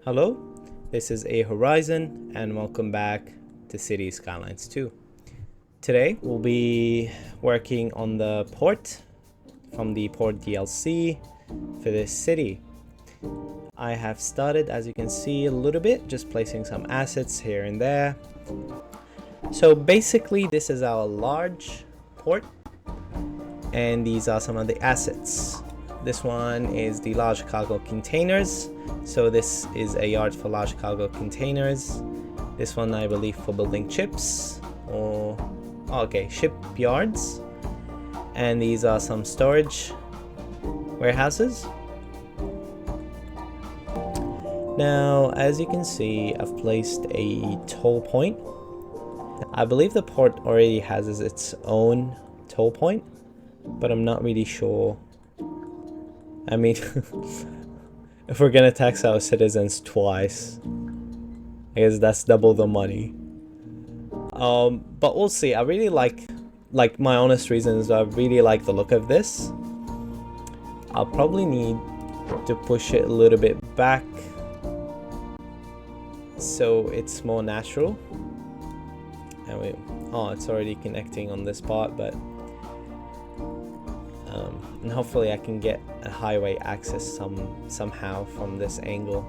Hello, this is A Horizon and welcome back to Cities Skylines 2. Today we'll be working on the port from the port DLC for this city. I have started, as you can see, a little bit, just placing some assets here and there. So basically this is our large port and these are some of the assets. This one is the large cargo containers. So this is a yard for large cargo containers. This one I believe for building ships or shipyards. And these are some storage warehouses. Now, as you can see, I've placed a toll point. I believe the port already has its own toll point, but I'm not really sure. I mean, if we're gonna tax our citizens twice, I guess that's double the money. But we'll see. I really like my honest reason is I really like the look of this. I'll probably need to push it a little bit back so it's more natural. And it's already connecting on this part, but and hopefully I can get a highway access somehow from this angle.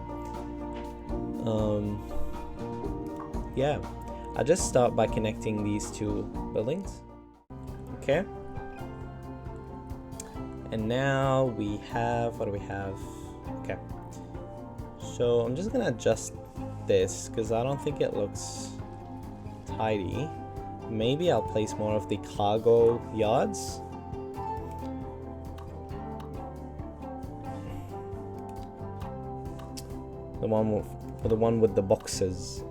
Yeah, I'll just start by connecting these two buildings. Okay, and now we have, what do we have? Okay, so I'm just gonna adjust this because I don't think it looks tidy. Maybe I'll place more of the cargo yards. The one with the boxes.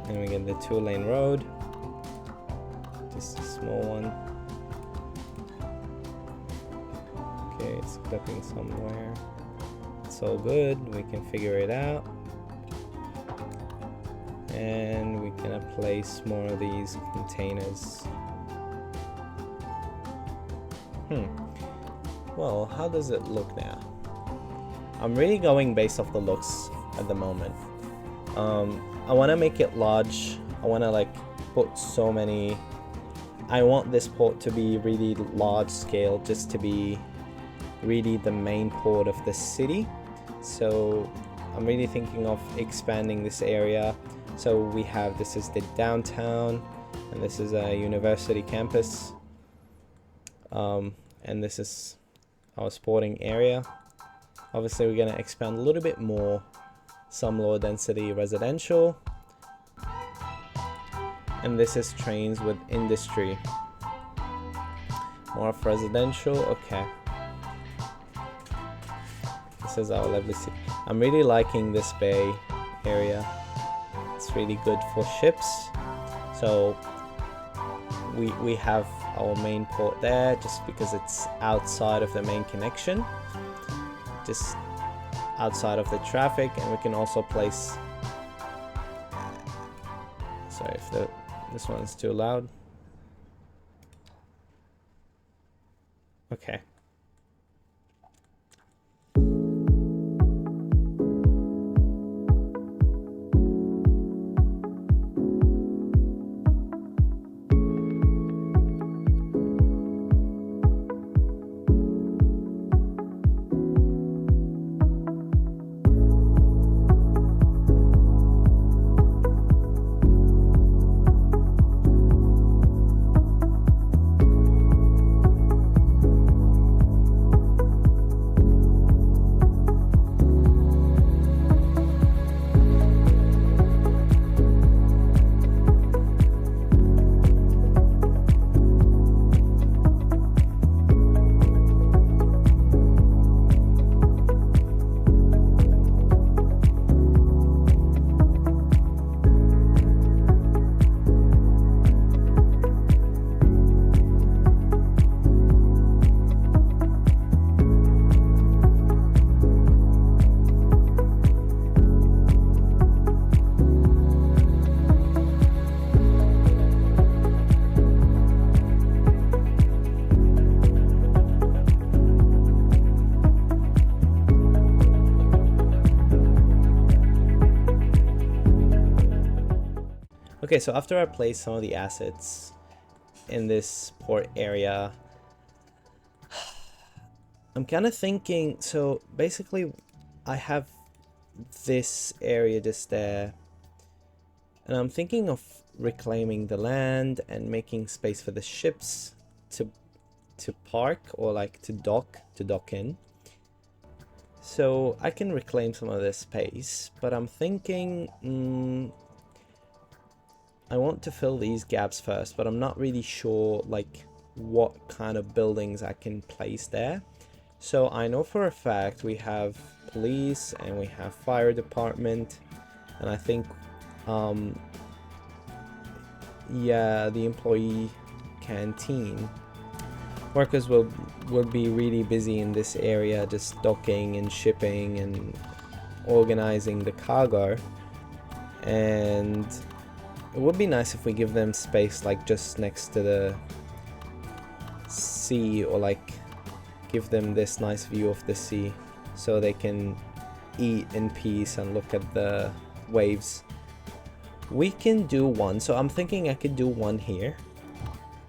And we get the 2-lane road. Just a small one. Okay, it's clipping somewhere. It's all good. We can figure it out. And we can place more of these containers. Well, how does it look now? I'm really going based off the looks at the moment. I want to make it large. I want to put so many. I want this port to be really large scale, just to be really the main port of the city. So I'm really thinking of expanding this area. So we have, this is the downtown, and this is a university campus, and this is our sporting area. Obviously we're going to expand a little bit more, some low density residential, and this is trains with industry, more of residential. Okay, this is our lovely city. I'm really liking this bay area. It's really good for ships. So we have our main port there just because it's outside of the main connection, just outside of the traffic. And we can also place, sorry if this one's too loud. Okay. Okay, so after I place some of the assets in this port area, I'm kind of thinking, so basically I have this area just there, and I'm thinking of reclaiming the land and making space for the ships to park, or like to dock in. So I can reclaim some of this space, but I'm thinking I want to fill these gaps first, but I'm not really sure like what kind of buildings I can place there. So I know for a fact we have police and we have fire department, and I think yeah, the employee canteen workers will be really busy in this area, just docking and shipping and organizing the cargo. And it would be nice if we give them space like just next to the sea, or like give them this nice view of the sea so they can eat in peace and look at the waves. We can do one, so I'm thinking I could do one here.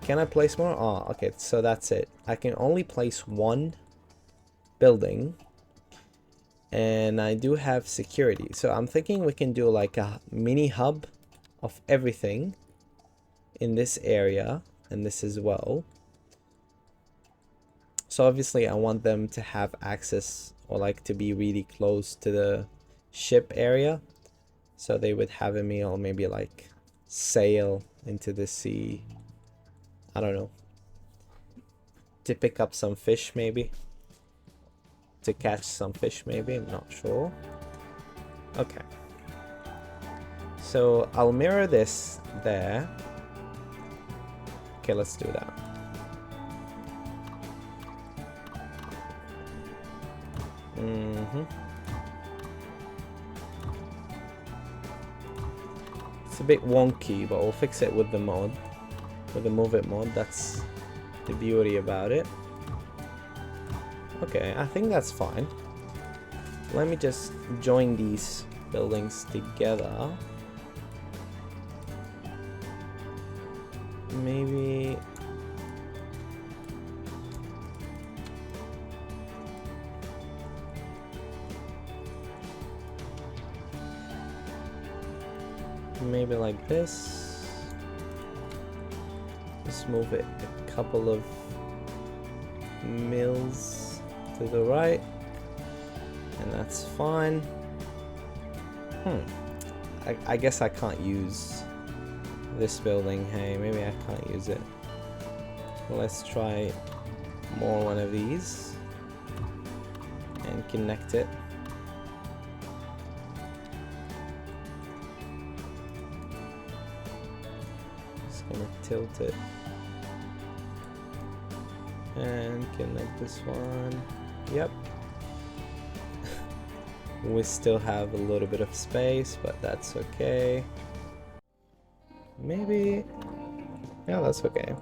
Can I place more? Oh, okay, so that's it. I can only place one building, and I do have security. So I'm thinking we can do like a mini hub of everything in this area, and this as well. So obviously I want them to have access, or like to be really close to the ship area, so they would have a meal, maybe like sail into the sea, I don't know, to pick up some fish, maybe to catch some fish, maybe, I'm not sure. Okay, so I'll mirror this there. Okay, let's do that. It's a bit wonky, but we'll fix it with the mod, with the move it mod. That's the beauty about it. Okay, I think that's fine. Let me just join these buildings together. Maybe like this. Just move it a couple of mils to the right, and that's fine. I guess I can't use this building. Hey, maybe I can't use it. Let's try more one of these and connect it. Gonna tilt it and connect this one. Yep. We still have a little bit of space, but that's okay. Maybe, yeah, that's okay.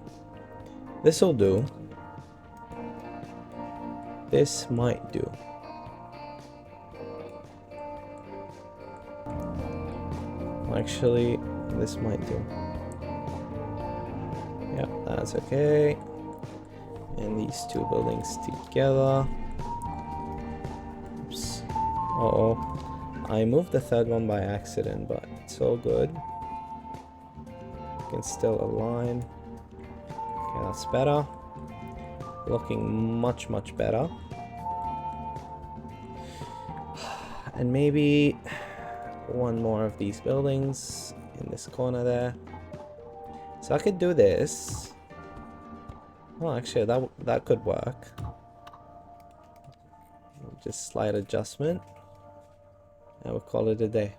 This will do. This might do. Actually, this might do. Yep, that's okay. And these two buildings together. Oops. Uh-oh. I moved the third one by accident, but it's all good. You can still align. Okay, that's better. Looking much, much better. And maybe one more of these buildings in this corner there. So I could do this. Well, actually, that could work. Just slight adjustment, and we'll call it a day.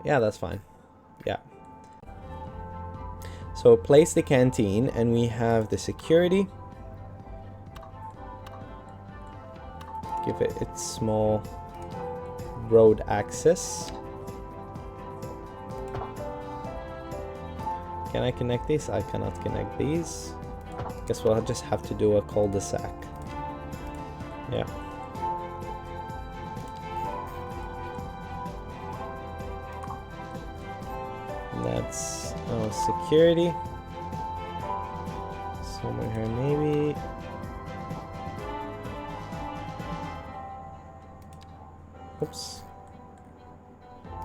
Yeah, that's fine. Yeah. So place the canteen, and we have the security. Give it its small road access. Can I connect these? I cannot connect these. Guess we'll just have to do a cul-de-sac. Yeah. Let's security. Somewhere here maybe. Oops.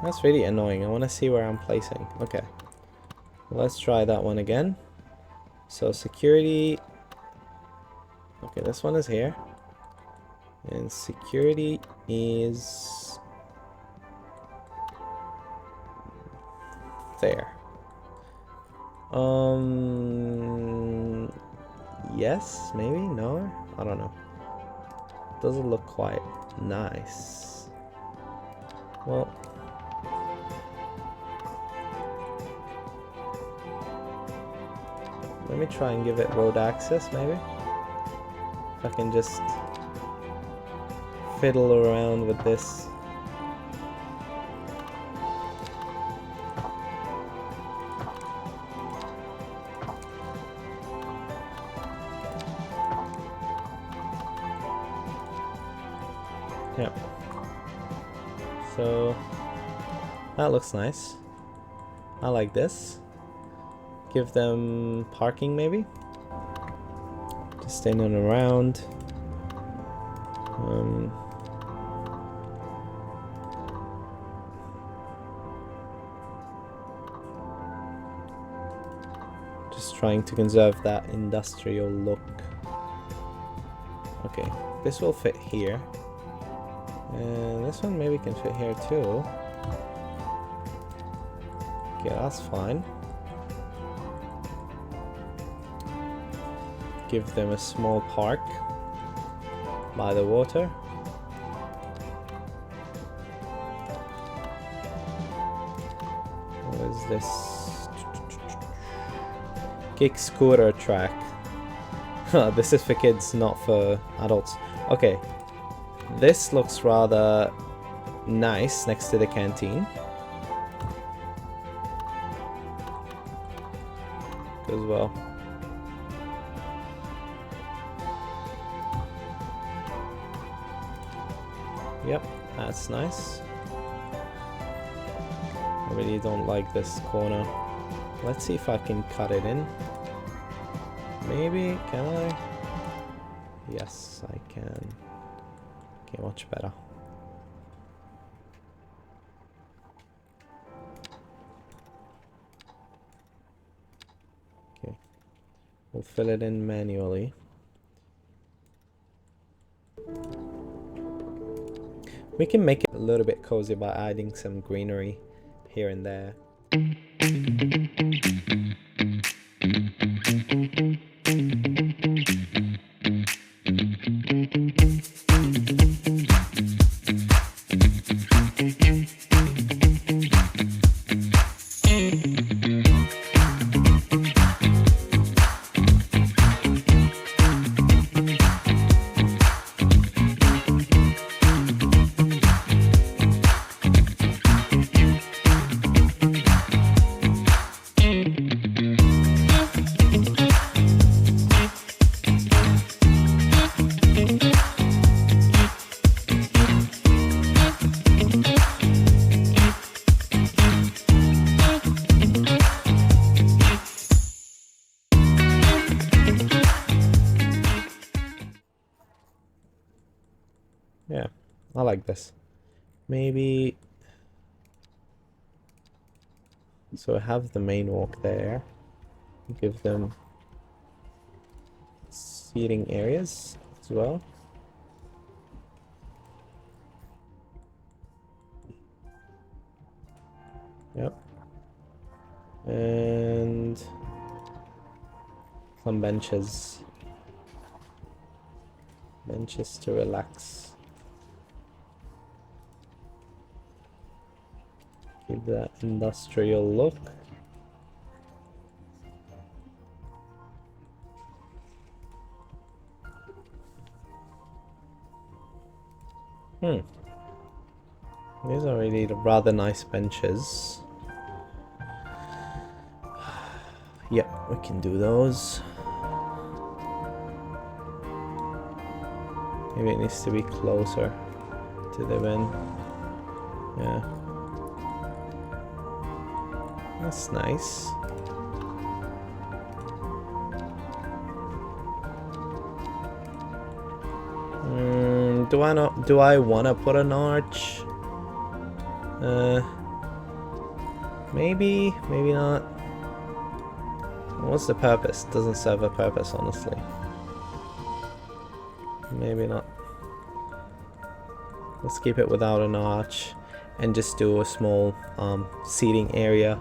That's really annoying. I want to see where I'm placing. Okay. Let's try that one again. So security. Okay, this one is here. And security is there. Yes, maybe? No? I don't know. Doesn't look quite nice. Well, let me try and give it road access, maybe. If I can just fiddle around with this. Yeah. So that looks nice. I like this. Give them parking maybe. Just in and around. Just trying to conserve that industrial look. Okay, this will fit here. And this one maybe can fit here too. Okay, that's fine. Give them a small park by the water. What is this? Kick scooter track. This is for kids, not for adults. Okay. This looks rather nice next to the canteen. As well. Yep, that's nice. I really don't like this corner. Let's see if I can cut it in. Maybe, can I? Yes, I can. Okay, much better. Okay, we'll fill it in manually. We can make it a little bit cozy by adding some greenery here and there. Yeah, I like this. Maybe... So I have the main walk there. Give them seating areas as well. Yep. And some benches. Benches to relax. Give that industrial look. These are really rather nice benches. Yep, we can do those. Maybe it needs to be closer to the bin. Yeah. That's nice. Do I want to put an arch? Maybe not. What's the purpose? Doesn't serve a purpose, honestly. Maybe not. Let's keep it without an arch and just do a small seating area.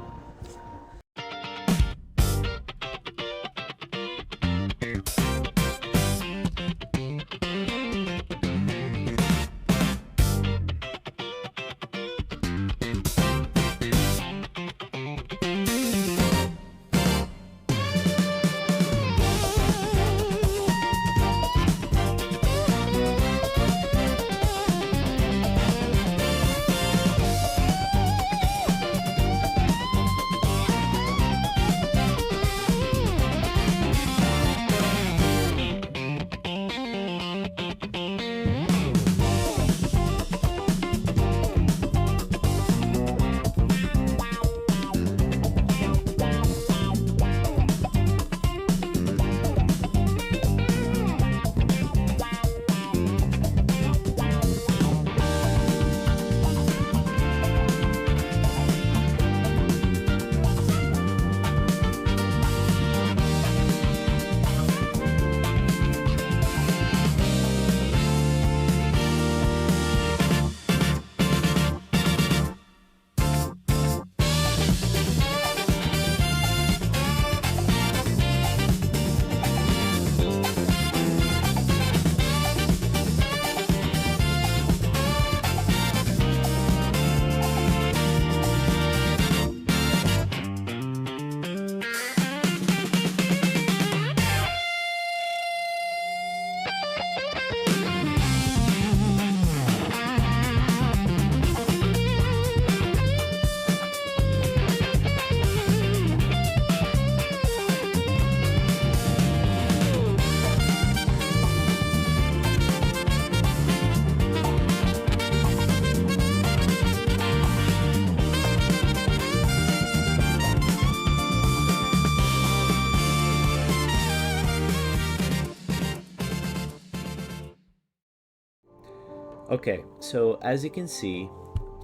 Okay, so as you can see,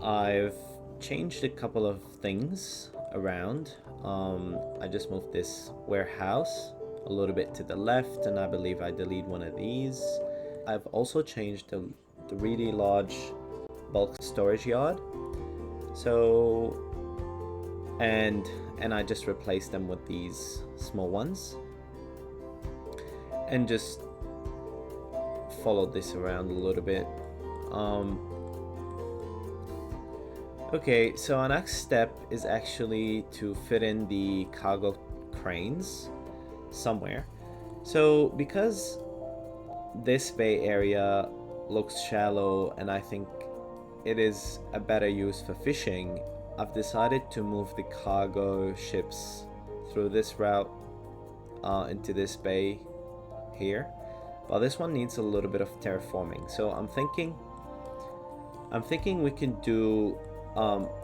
I've changed a couple of things around. I just moved this warehouse a little bit to the left, and I believe I delete one of these. I've also changed the really large bulk storage yard. So, and I just replaced them with these small ones, and just followed this around a little bit. Okay, so our next step is actually to fit in the cargo cranes somewhere. So because this bay area looks shallow and I think it is a better use for fishing, I've decided to move the cargo ships through this route into this bay here. Well, this one needs a little bit of terraforming, so I'm thinking we can do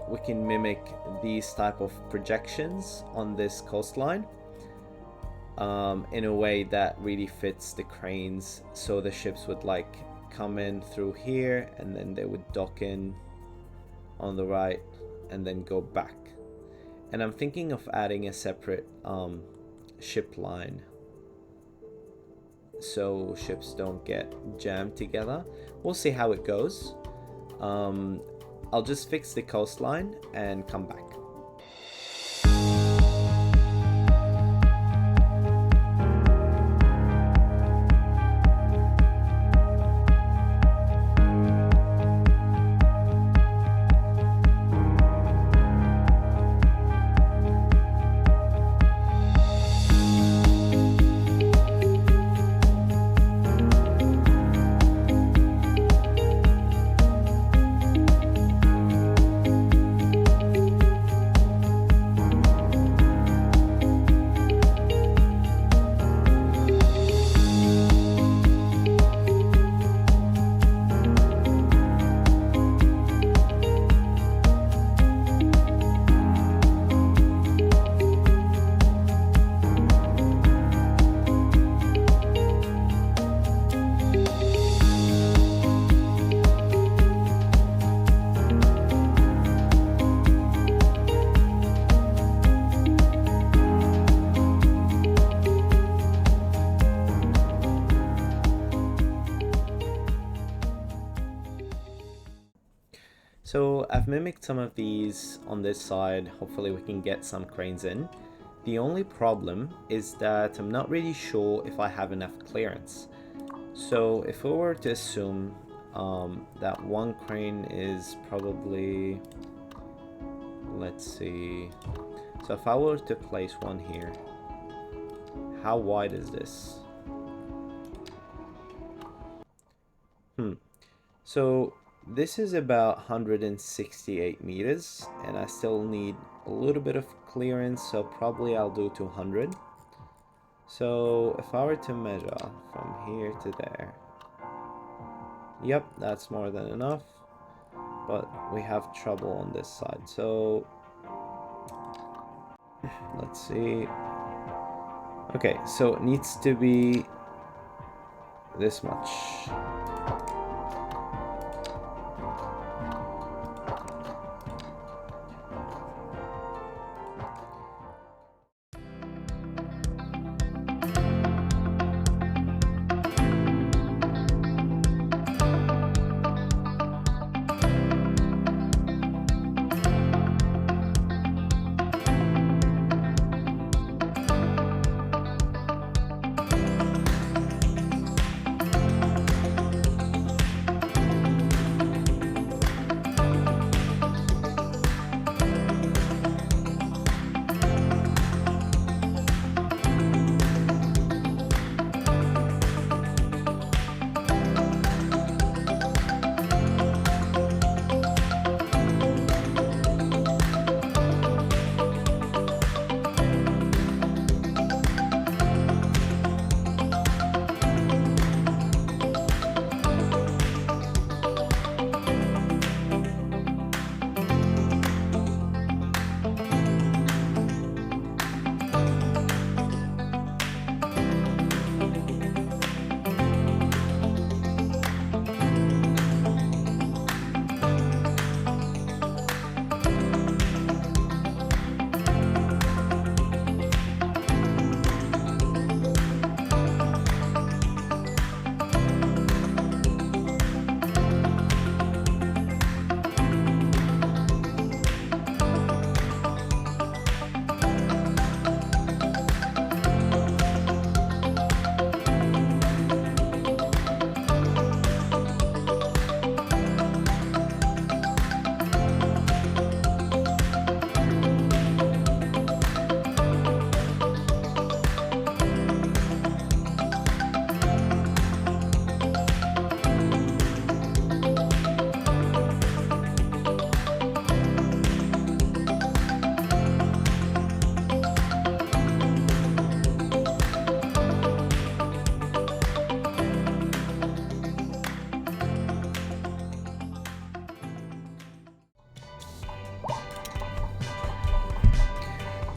we can mimic these type of projections on this coastline in a way that really fits the cranes, so the ships would like come in through here and then they would dock in on the right and then go back. And I'm thinking of adding a separate ship line so ships don't get jammed together. We'll see how it goes. I'll just fix the coastline and come back. So I've mimicked some of these on this side. Hopefully we can get some cranes in. The only problem is that I'm not really sure if I have enough clearance. So if we were to assume that one crane is probably, let's see, so if I were to place one here, how wide is this? So this is about 168 meters, and I still need a little bit of clearance, so probably I'll do 200. So if I were to measure from here to there, yep, that's more than enough, but we have trouble on this side. So let's see. Okay, so it needs to be this much.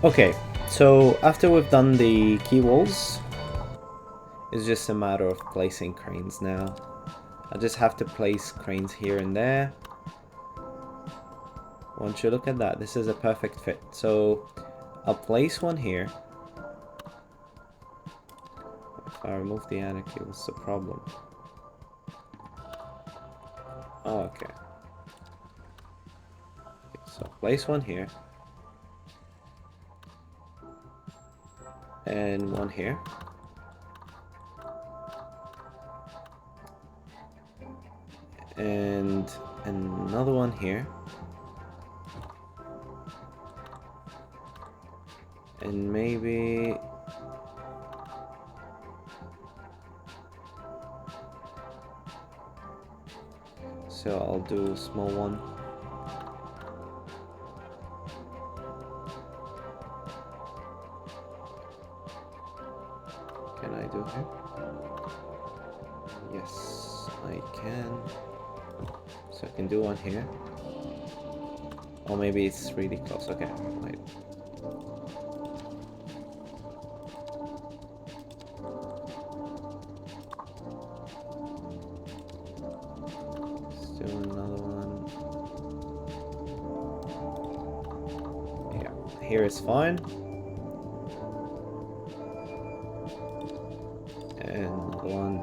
Okay, so after we've done the key walls, it's just a matter of placing cranes now. I just have to place cranes here and there. Once you look at that, this is a perfect fit. So I'll place one here. If I remove the anarchy, what's the problem? Oh, okay. So place one here. And one here. And another one here. And maybe so I'll do a small one. Can I do it? Yes, I can. So I can do one here. Or maybe it's really close. Okay, wait. Let's do another one. Yeah, here is fine. And another one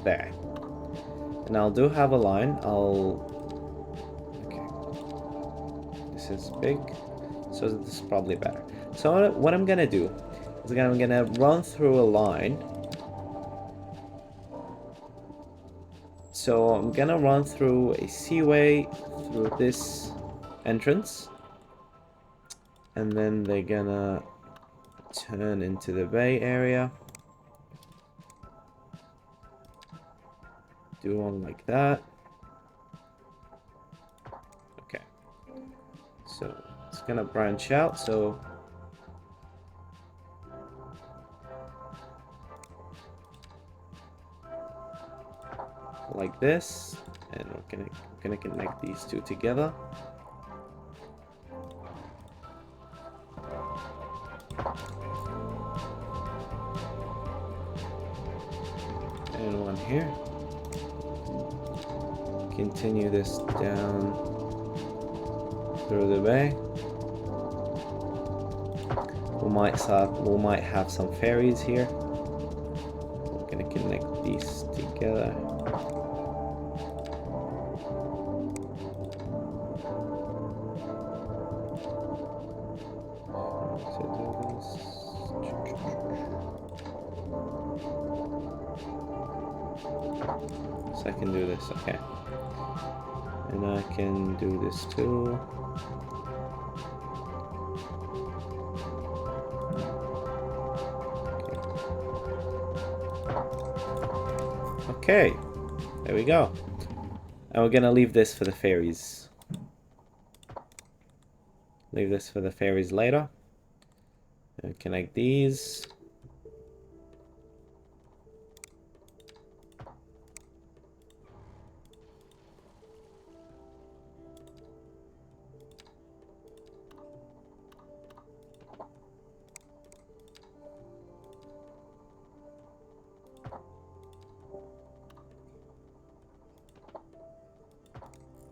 there. And I'll do have a line. Okay. This is big, so this is probably better. So what I'm gonna do is I'm gonna run through a line. So I'm gonna run through a seaway through this entrance, and then they're gonna turn into the bay area. Do one like that. Okay. So it's gonna branch out, so like this, and we're gonna connect these two together. And one here. Continue this down through the bay. We might have some ferries here. We're gonna connect these together. So I can do this, okay. And I can do this too. Okay, there we go. And we're gonna leave this for the ferries. Leave this for the ferries later. And connect these.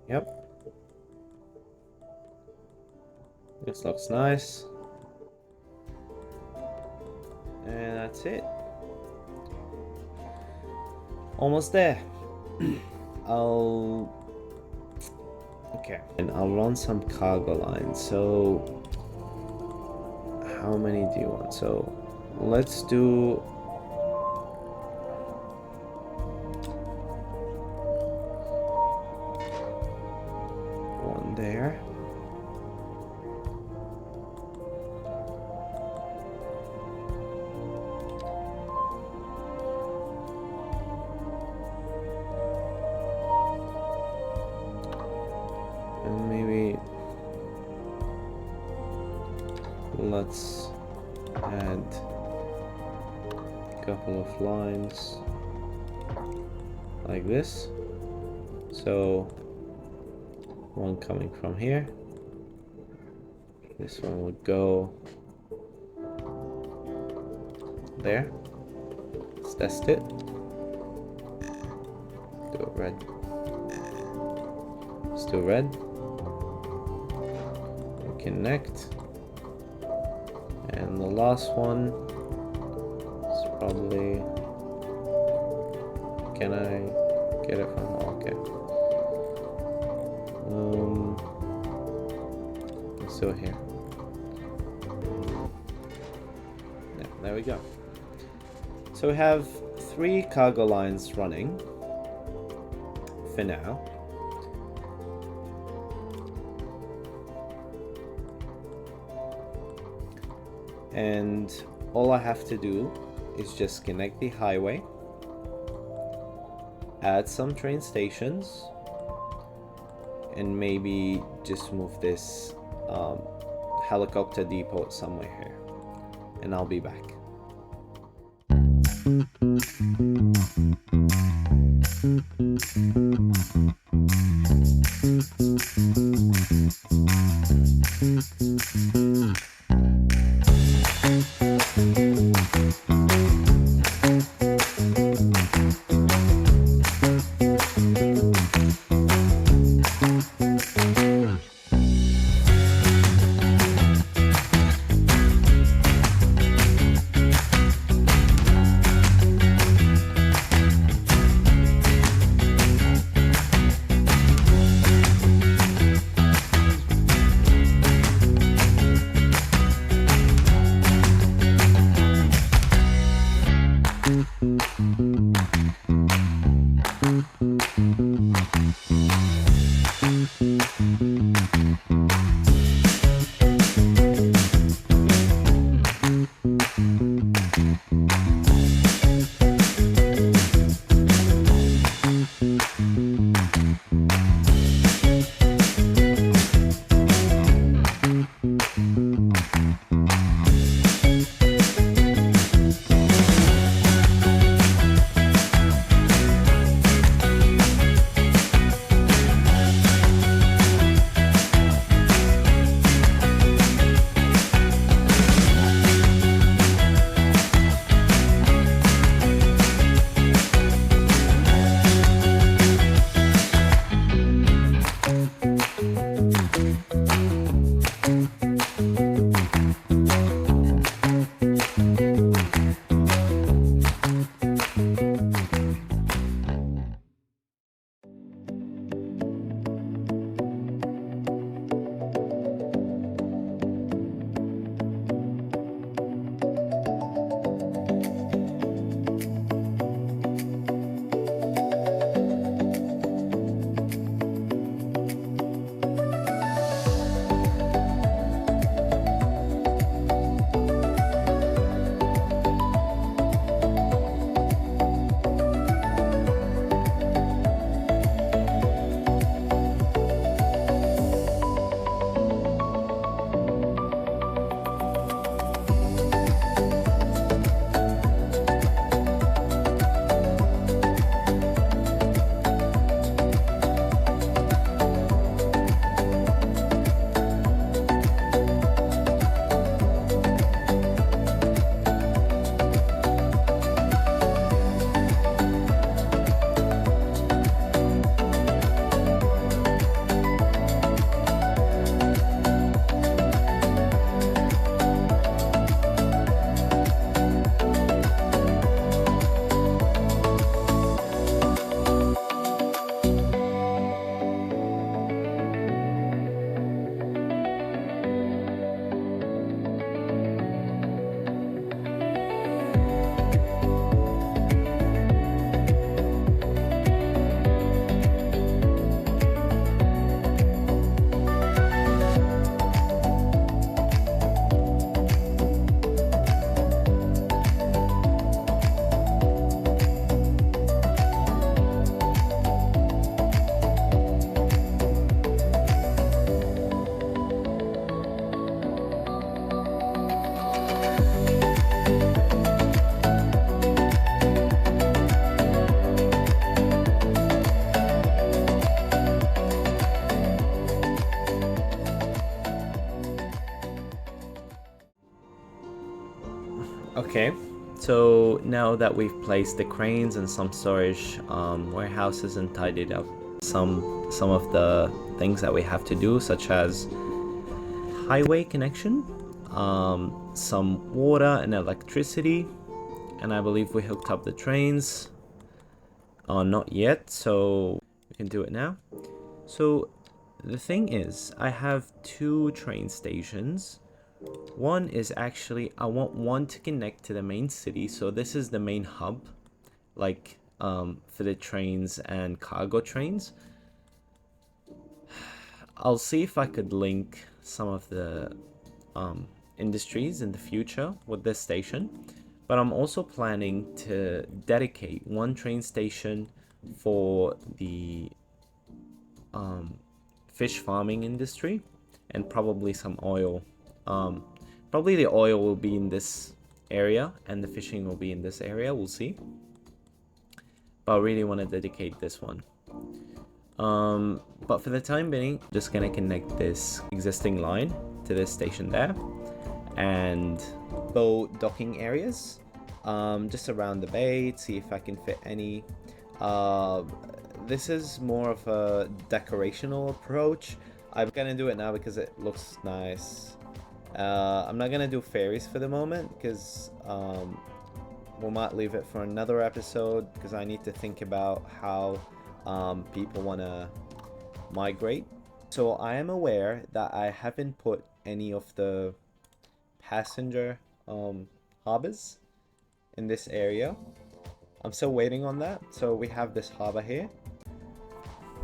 Yep. This looks nice. And that's it. Almost there. Okay. And I'll run some cargo lines. So how many do you want? So let's do there. And maybe let's add a couple of lines like this. So one coming from here. This one would go there. Let's test it. Do it red. Still red. Connect. And the last one is probably. Can I get it from? Okay. Let's do it here. Yeah, there we go. So we have 3 cargo lines running for now. And all I have to do is just connect the highway, add some train stations, and maybe just move this helicopter depot somewhere here, and I'll be back. Okay, so now that we've placed the cranes and some storage warehouses and tidied up some of the things that we have to do, such as highway connection, some water and electricity, and I believe we hooked up the trains. Not yet, so we can do it now. So the thing is, I have 2 train stations. One is actually, I want one to connect to the main city, so this is the main hub, like for the trains and cargo trains. I'll see if I could link some of the industries in the future with this station, but I'm also planning to dedicate one train station for the fish farming industry and probably some oil. Probably the oil will be in this area and the fishing will be in this area, we'll see. But I really want to dedicate this one. But for the time being, I'm just gonna connect this existing line to this station there and boat docking areas just around the bay, see if I can fit any. This is more of a decorational approach. I'm gonna do it now because it looks nice. I'm not gonna do ferries for the moment because we might leave it for another episode because I need to think about how people want to migrate. So I am aware that I haven't put any of the passenger harbors in this area. I'm still waiting on that. So we have this harbor here.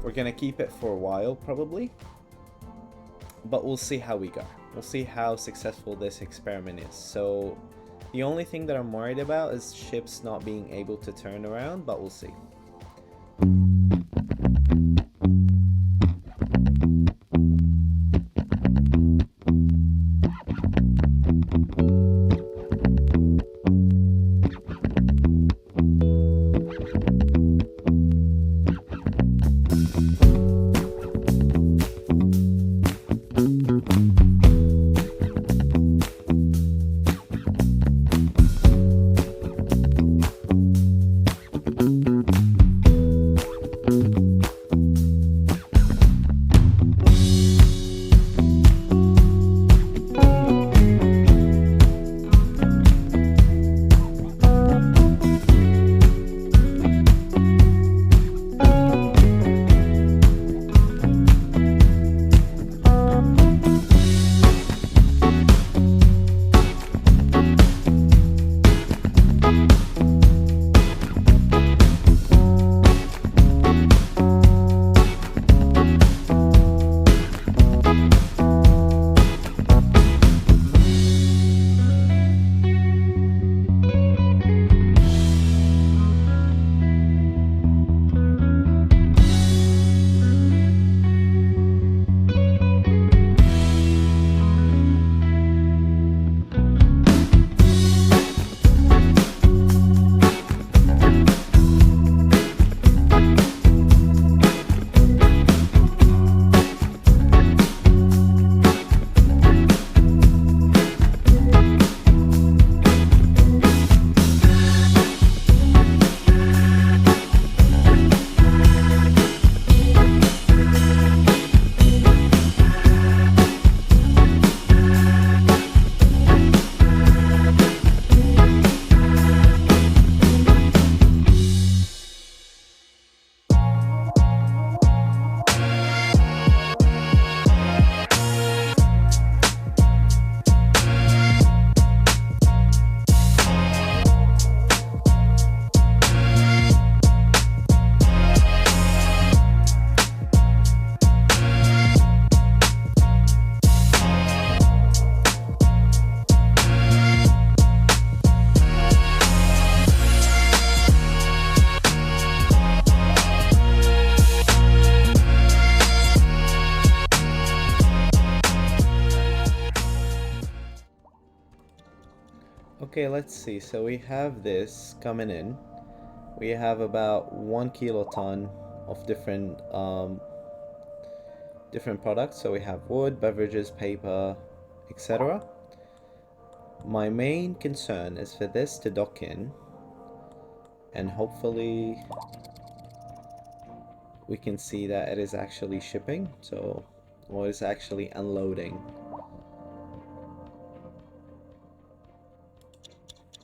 We're gonna keep it for a while probably, but we'll see how we go. We'll see how successful this experiment is. So the only thing that I'm worried about is ships not being able to turn around, but we'll see. Okay, let's see. So we have this coming in. We have about 1 kiloton of different products. So we have wood, beverages, paper, etc. My main concern is for this to dock in, and hopefully we can see that it is actually shipping, so, or it's actually unloading.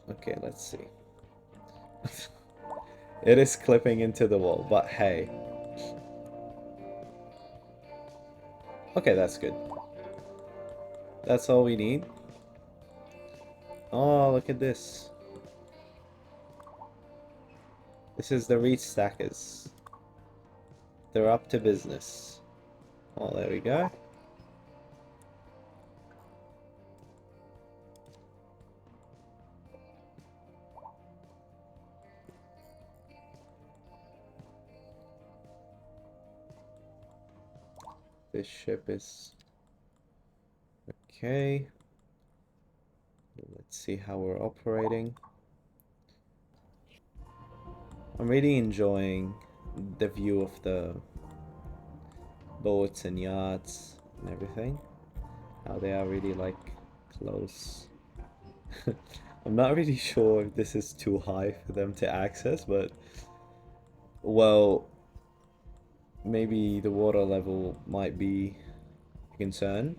Okay, let's see. It is clipping into the wall, but hey. Okay, that's good. That's all we need. Oh, look at this. This is the reach stackers. They're up to business. Oh, there we go. This ship is okay. Let's see how we're operating. I'm really enjoying the view of the boats and yachts and everything. How they are really like close. I'm not really sure if this is too high for them to access, but well, maybe the water level might be a concern.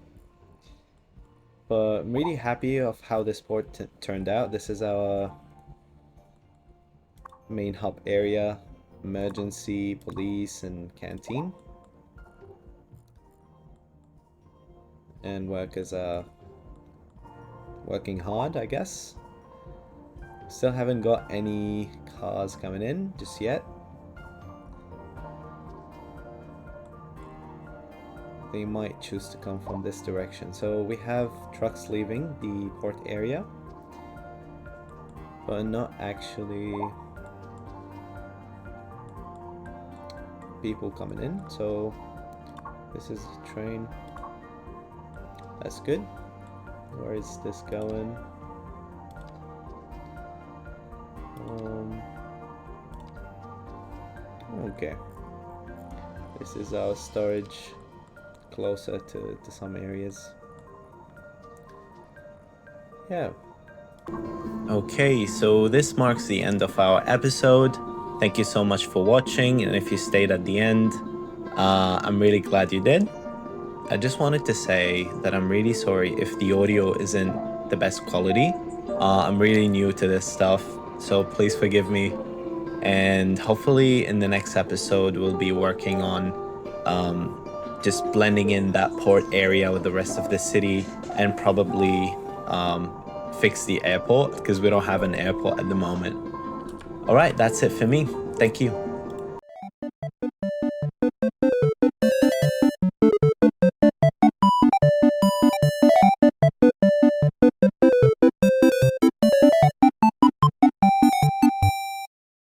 But I'm really happy of how this port turned out. This is our main hub area, emergency, police, and canteen. And workers are working hard, I guess. Still haven't got any cars coming in just yet. They might choose to come from this direction. So we have trucks leaving the port area, but not actually people coming in. So this is the train. That's good. Where is this going? Okay. This is our storage closer to some areas. Yeah. Okay, so this marks the end of our episode. Thank you so much for watching, and if you stayed at the end, I'm really glad you did. I just wanted to say that I'm really sorry if the audio isn't the best quality. I'm really new to this stuff, so please forgive me. And hopefully in the next episode, we'll be working on just blending in that port area with the rest of the city, and probably fix the airport, because we don't have an airport at the moment. All right, that's it for me. Thank you.